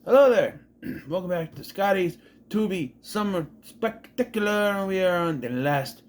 Hello there. Welcome back to Scotty's Tubi Summer Spectacular. We are on the last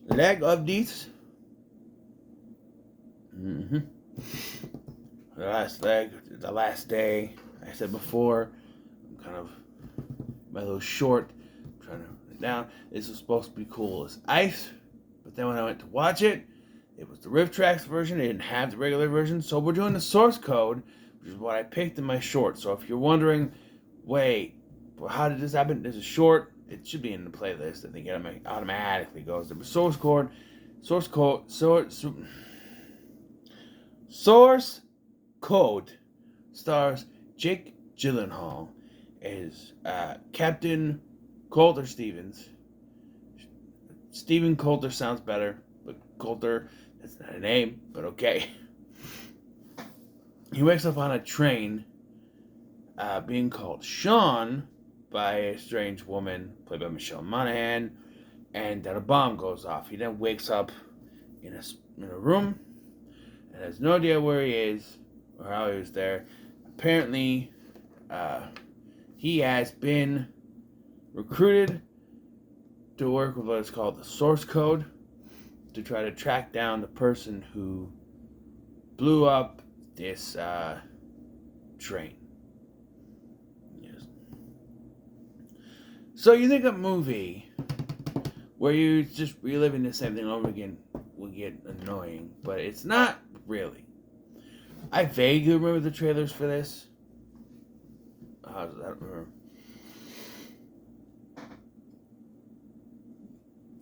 leg of this. Mm-hmm. The last leg, the last day. I said before, I'm kind of my little short. I'm trying to write it down. This was supposed to be cool as ice, but then when I went to watch it, it was the RiffTrax version. It didn't have the regular version, so we're doing the source code, which is what I picked in my short. So if you're wondering, wait, well, how did this happen? There's a short. It should be in the playlist. I think it automatically goes there. But source code stars Jake Gyllenhaal as Captain Coulter Stevens. Stephen Coulter sounds better, but Coulter, that's not a name, but okay. He wakes up on a train being called Sean by a strange woman played by Michelle Monaghan, and then a bomb goes off. He then wakes up in a room and has no idea where he is or how he was there. Apparently, he has been recruited to work with what is called the source code to try to track down the person who blew up this train. Yes. So you think a movie where you just reliving the same thing over again will get annoying, but it's not really. I vaguely remember the trailers for this. How does that remember?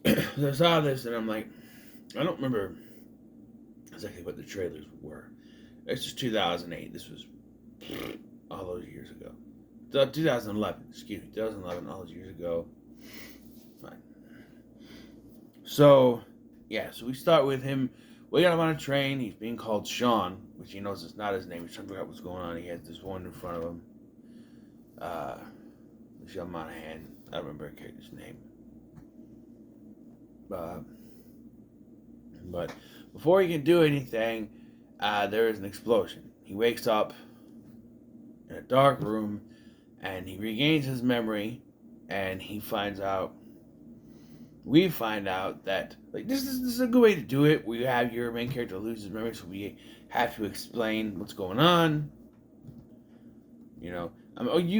I saw this and I'm like, I don't remember exactly what the trailers were. It's just 2008. This was all those years ago. 2011, excuse me, 2011, all those years ago. Fine. So, yeah, so we start with him waking up on a train. He's being called Sean, which he knows is not his name. He's trying to figure out what's going on. He has this one in front of him. Michelle Monaghan. I don't remember her character's name. But before he can do anything, there is an explosion. He wakes up in a dark room and he regains his memory, and we find out that like this is a good way to do it. We have your main character lose his memory, so we have to explain what's going on. You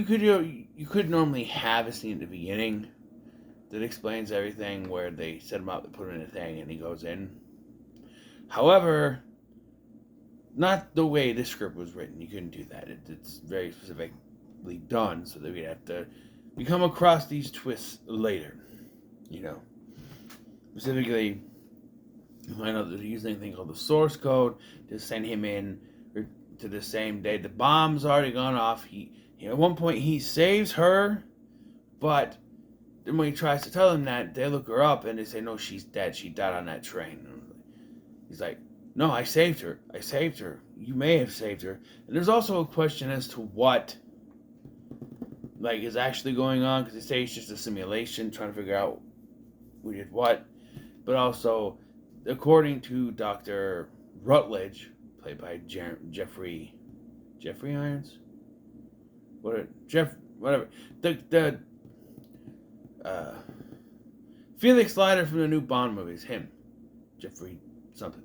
could normally have a scene at the beginning that explains everything where they set him up, they put him in a thing, and he goes in. However, not the way this script was written. You couldn't do that. It's very specifically done so that we'd have to we come across these twists later. Specifically, you find out that they're using a thing called the source code to send him in to the same day. The bomb's already gone off. At one point he saves her, but then when he tries to tell them that, they look her up and they say, no, she's dead. She died on that train. He's like, no, I saved her. You may have saved her. And there's also a question as to what is actually going on, because they say it's just a simulation, trying to figure out who did what. But also, according to Dr. Rutledge, played by Jeffrey Irons? Whatever. The Felix Leiter from the new Bond movies, him. Jeffrey something.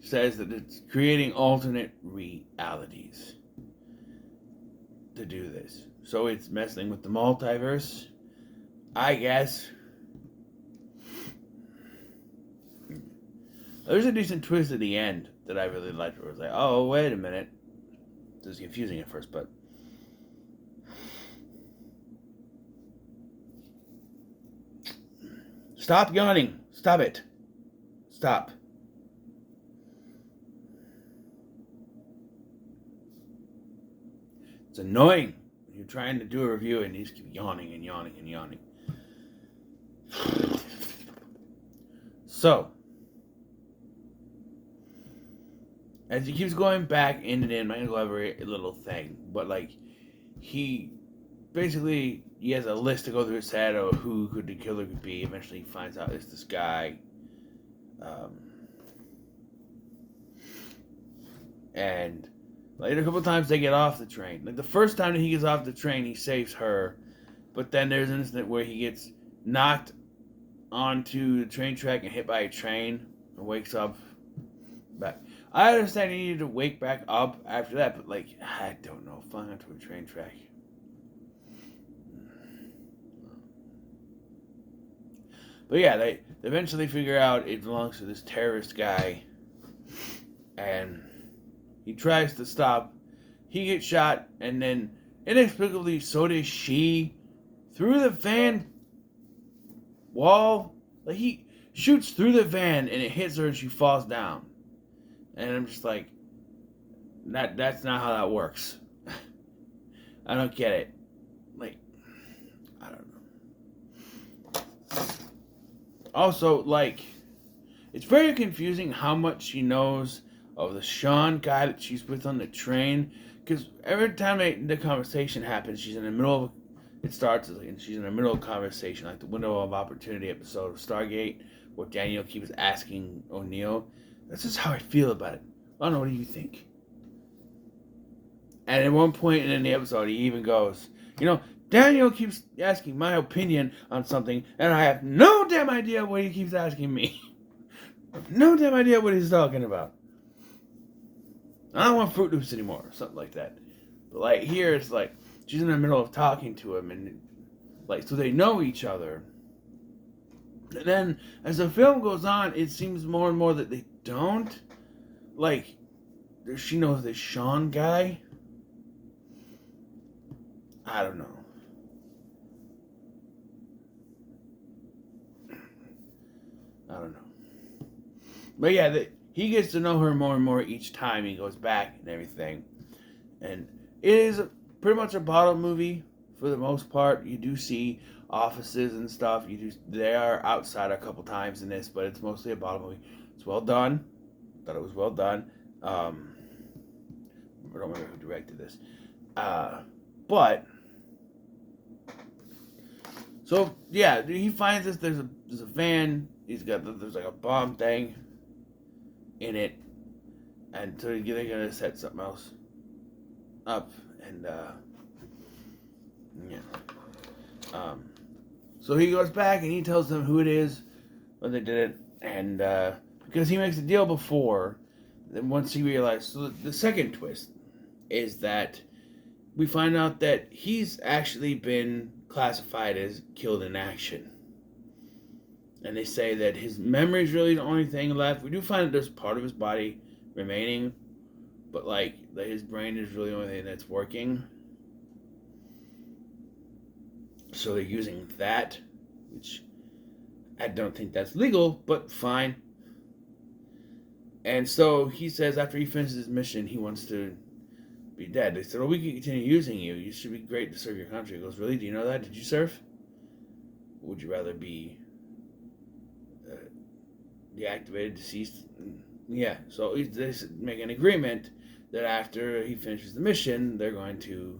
Says that it's creating alternate realities to do this. So it's messing with the multiverse, I guess. There's a decent twist at the end that I really liked, where it was like, oh, wait a minute. It was confusing at first, but stop yawning. Stop it. Stop. It's annoying when you're trying to do a review and you just keep yawning and yawning and yawning. So, as he keeps going back in and in, I'm not going to go over a little thing, but he has a list to go through his head of who the killer could be. Eventually he finds out it's this guy. And Like a couple times they get off the train. Like the first time that he gets off the train, he saves her, but then there's an incident where he gets knocked onto the train track and hit by a train and wakes up back. I understand he needed to wake back up after that, but like I don't know, flying onto a train track. But yeah, they eventually figure out it belongs to this terrorist guy, and he tries to stop. He gets shot, and then inexplicably, so does she, through the van wall. Like he shoots through the van, and it hits her, and she falls down. And I'm just like, that's not how that works. I don't get it. Like, I don't know. Also, like, it's very confusing how much she knows of the Sean guy that she's with on the train. Because every time the conversation happens, she's in the middle of, it starts and she's in the middle of a conversation, like the Window of Opportunity episode of Stargate, where Daniel keeps asking O'Neill. That's just how I feel about it. I don't know, what do you think? And at one point in the episode, he even goes, Daniel keeps asking my opinion on something, and I have no damn idea what he keeps asking me. I have no damn idea what he's talking about. I don't want Fruit Loops anymore, or something like that. But like here, it's like she's in the middle of talking to him, and like so they know each other. And then as the film goes on, it seems more and more that they don't. Like, she knows this Sean guy. I don't know. But yeah, he gets to know her more and more each time he goes back and everything. And it is pretty much a bottle movie for the most part. You do see offices and stuff. They are outside a couple times in this, but it's mostly a bottle movie. It's well done. I thought it was well done. I don't remember who directed this. But so yeah, he finds this. There's a van. There's like a bomb thing in it, and so they're gonna set something else up, and so he goes back and he tells them who it is, when they did it, and because he makes a deal before, then once he realized, so the second twist is that we find out that he's actually been classified as killed in action. And they say that his memory is really the only thing left. We do find that there's part of his body remaining, but like that his brain is really the only thing that's working. So they're using that, which I don't think that's legal, but fine. And so he says after he finishes his mission, he wants to be dead. They said, "Oh, we can continue using you. You should be great to serve your country." He goes, "Really? Do you know that? Did you serve? Would you rather be deactivated, deceased?" Yeah. So they make an agreement that after he finishes the mission, they're going to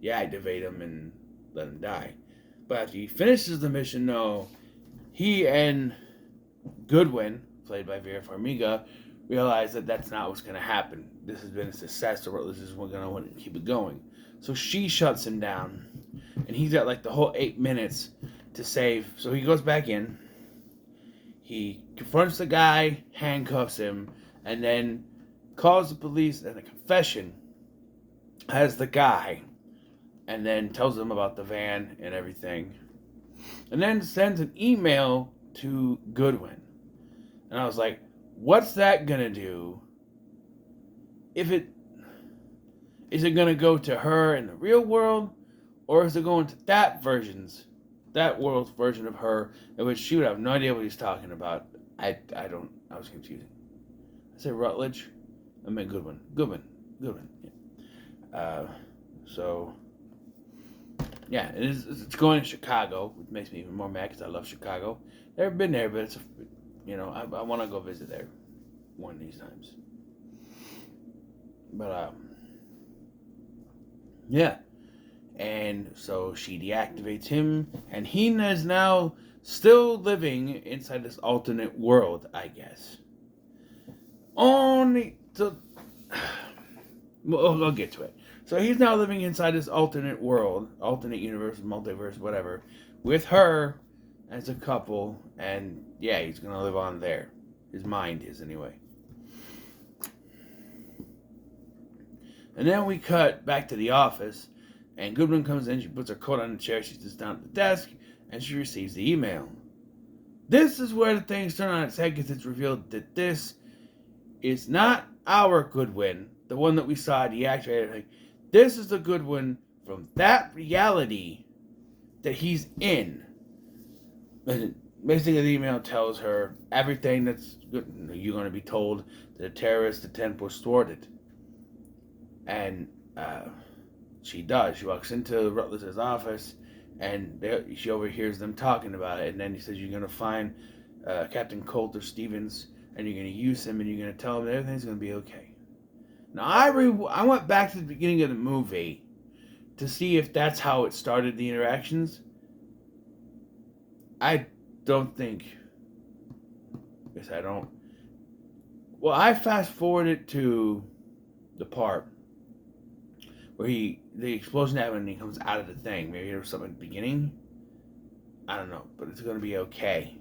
deactivate him and let him die. But after he finishes the mission, no, he and Goodwin, played by Vera Farmiga, realize that that's not what's going to happen. This has been a success, so Rutledge is going to want to keep it going. So she shuts him down, and he's got like the whole 8 minutes to save. So he goes back in, he confronts the guy, handcuffs him, and then calls the police and a confession as the guy, and then tells them about the van and everything, and then sends an email to Goodwin. And I was like, what's that gonna do? Is it gonna go to her in the real world, or is it going to that world's version of her, in which she would have no idea what he's talking about? I was confused. I said Rutledge, I meant Goodwin. Yeah. So yeah, it's going to Chicago, which makes me even more mad because I love Chicago. Never been there, but it's I want to go visit there one of these times. But yeah, and so she deactivates him, and he is now still living inside this alternate world, I guess. I'll get to it. So he's now living inside this alternate world, alternate universe, multiverse, whatever, with her as a couple, and yeah, he's gonna live on there. His mind is, anyway. And then we cut back to the office, and Goodwin comes in, she puts her coat on the chair, she sits down at the desk, and she receives the email. This is where the things turn on its head, because it's revealed that this is not our Goodwin, the one that we saw deactivated. This is the Goodwin from that reality that he's in. And basically, the email tells her everything that's good. You're going to be told that a terrorist attempt was thwarted. And she does. She walks into Rutledge's office, and she overhears them talking about it. And then he says, you're going to find Captain Coulter Stevens, and you're going to use him, and you're going to tell him that everything's going to be okay. Now, I went back to the beginning of the movie to see if that's how it started the interactions. I don't think. Yes, I don't. Well, I fast forwarded to the part where the explosion happened and he comes out of the thing. Maybe there was something at the beginning. I don't know, but it's going to be okay.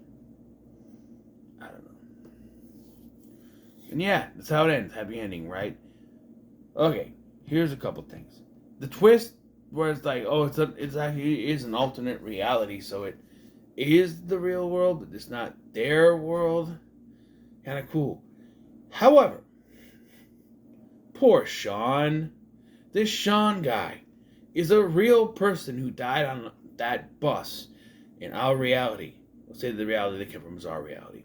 I don't know. And yeah, that's how it ends. Happy ending, right? Okay, here's a couple things. The twist where it's like, oh, it's actually is an alternate reality, so it is the real world, but it's not their world. Kind of cool. However, poor Sean. This Sean guy is a real person who died on that bus in our reality. Let's say the reality that came from is our reality.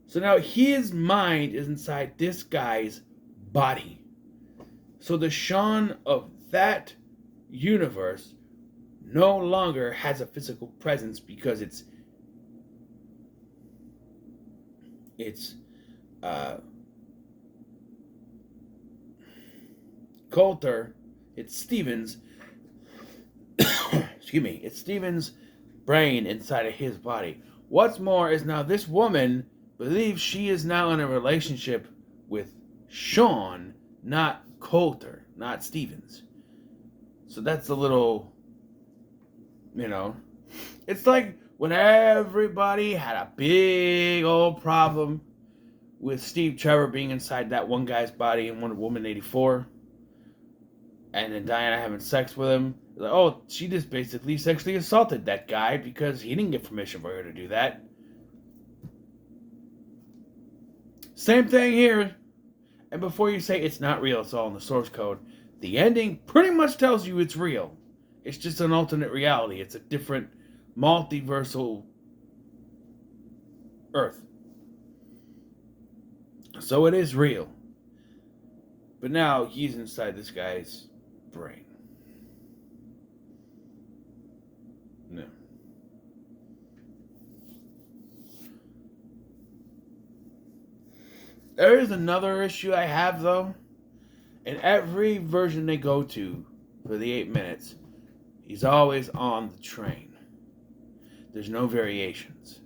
So now his mind is inside this guy's body. So the Sean of that universe no longer has a physical presence because it's Coulter, it's Stevens, excuse me, it's Stevens' brain inside of his body. What's more is now this woman believes she is now in a relationship with Sean, not Coulter, not Stevens. So that's a little, it's like when everybody had a big old problem with Steve Trevor being inside that one guy's body in Wonder Woman 84, and then Diana having sex with him. Like, oh, she just basically sexually assaulted that guy because he didn't get permission for her to do that. Same thing here. And before you say it's not real, it's all in the source code, the ending pretty much tells you it's real. It's just an alternate reality. It's a different multiversal Earth. So it is real. But now he's inside this guy's brain. No. There is another issue I have, though. In every version they go to for the 8 minutes, he's always on the train. There's no variations.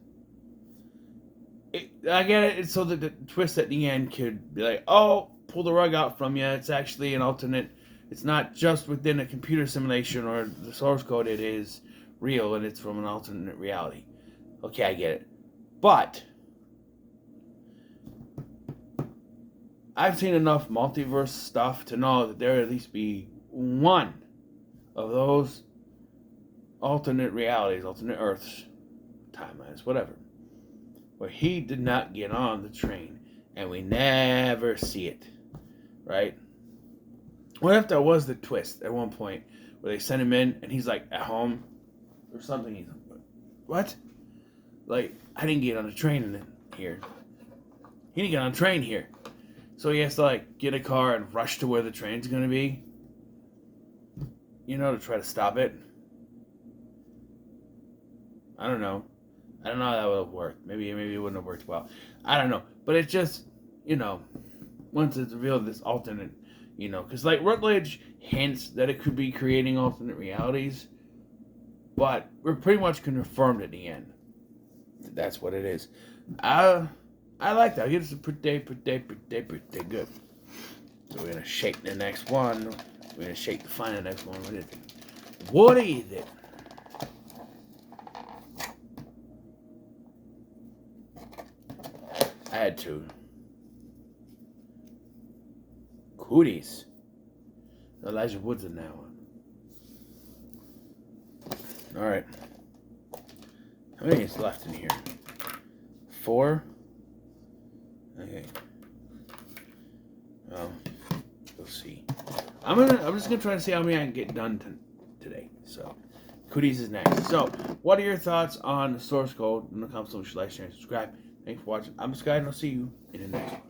I get it. It's so that the twist at the end could be like, oh, pull the rug out from you. It's actually an alternate. It's not just within a computer simulation or the source code. It is real and it's from an alternate reality. Okay, I get it. But I've seen enough multiverse stuff to know that there at least be one of those alternate realities, alternate Earths, timelines, whatever, where he did not get on the train and we never see it, right? What if there was the twist at one point where they send him in and he's like at home or something? He's like, what? Like, I didn't get on a train in here. He didn't get on a train here. So he has to like get a car and rush to where the train's going to be, to try to stop it. I don't know how that would have worked. Maybe it wouldn't have worked well. I don't know. But it's just, once it's revealed this alternate, because like Rutledge hints that it could be creating alternate realities, but we're pretty much confirmed at the end. That's what it is. I like that. It's pretty good. So, gonna shape the next one. We're gonna shape to find the next one. What is it? What is it? I had to. Cooties. Elijah Wood's in that one. Alright. How many is left in here? 4? Okay. Well, we'll see. I'm just gonna try to see how many I can get done today. So, Cooties is next. So, what are your thoughts on the source code in the comments? Like, share, and subscribe. Thanks for watching. I'm Sky, and I'll see you in the next one.